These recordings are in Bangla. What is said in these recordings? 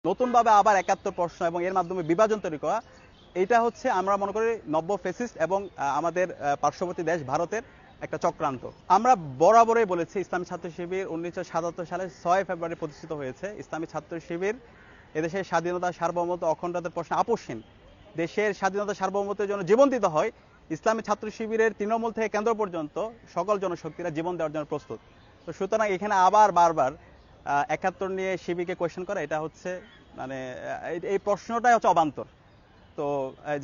নতুনভাবে আবার ৭১ প্রশ্ন এবং এর মাধ্যমে বিভাজন তৈরি করা, এটা হচ্ছে আমরা মনে করি নব্য ফ্যাসিস্ট এবং আমাদের পার্শ্ববর্তী দেশ ভারতের একটা চক্রান্ত। আমরা বরাবরই বলেছি ইসলামী ছাত্র শিবির ১৯৭৭ সালে ৬ ফেব্রুয়ারি প্রতিষ্ঠিত হয়েছে। ইসলামী ছাত্র শিবির এদেশের স্বাধীনতা, সার্বভৌমত্ব, অখণ্ডতার প্রশ্নে আপোষহীন। দেশের স্বাধীনতা সার্বভৌমত্বের জন্য জীবন দিতে হয়। ইসলামী ছাত্র শিবিরের তৃণমূল থেকে কেন্দ্র পর্যন্ত সকল জনশক্তিরা জীবন দেওয়ার জন্য প্রস্তুত। তো সুতরাং এখানে আবার বারবার ৭১ নিয়ে শিবিরকে কোয়েশ্চেন করা, এটা হচ্ছে মানে এই প্রশ্নটাই হচ্ছে অবান্তর। তো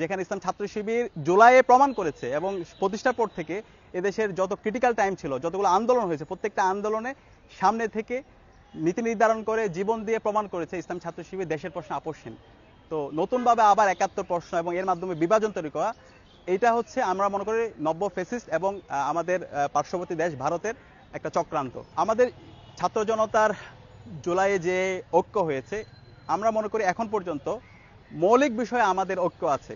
যেখানে ইসলাম ছাত্র শিবির জুলাইয়ে প্রমাণ করেছে এবং প্রতিষ্ঠার পর থেকে এদেশের যত ক্রিটিক্যাল টাইম ছিল, যতগুলো আন্দোলন হয়েছে, প্রত্যেকটা আন্দোলনে সামনে থেকে নীতি নির্ধারণ করে জীবন দিয়ে প্রমাণ করেছে ইসলাম ছাত্র শিবির দেশের প্রশ্নে আপোষহীন। তো নতুনভাবে আবার ৭১ প্রশ্ন এবং এর মাধ্যমে বিভাজন তৈরি করা, এটা হচ্ছে আমরা মনে করি নব্য ফ্যাসিস্ট এবং আমাদের পার্শ্ববর্তী দেশ ভারতের একটা চক্রান্ত। আমাদের ছাত্র জনতার জুলাইয়ে যে ঐক্য হয়েছে, আমরা মনে করি এখন পর্যন্ত মৌলিক বিষয়ে আমাদের ঐক্য আছে।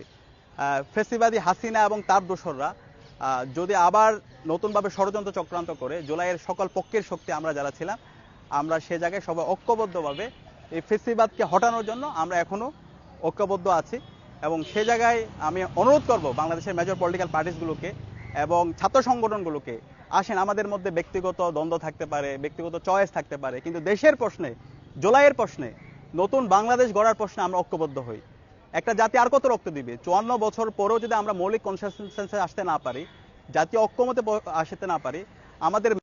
ফ্যাসিবাদী হাসিনা এবং তার দোসররা যদি আবার নতুনভাবে ষড়যন্ত্র চক্রান্ত করে, জুলাইয়ের সকল পক্ষের শক্তি আমরা যারা ছিলাম, আমরা সে জায়গায় সবাই ঐক্যবদ্ধভাবে এই ফ্যাসিবাদকে হটানোর জন্য আমরা এখনো ঐক্যবদ্ধ আছি। এবং সে জায়গায় আমি অনুরোধ করব বাংলাদেশের মেজর পলিটিক্যাল পার্টিসগুলোকে এবং ছাত্র সংগঠনগুলোকে, আসেন আমাদের মধ্যে ব্যক্তিগত দ্বন্দ্ব থাকতে পারে, ব্যক্তিগত চয়েস থাকতে পারে, কিন্তু দেশের প্রশ্নে, জুলাইয়ের প্রশ্নে, নতুন বাংলাদেশ গড়ার প্রশ্নে আমরা ঐক্যবদ্ধ হই। একটা জাতি আর কত রক্ত দিবে? ৫৪ বছর পরেও যদি আমরা মৌলিক কনসেনসাসে আসতে না পারি, জাতীয় ঐক্যমতে আসতে না পারি, আমাদের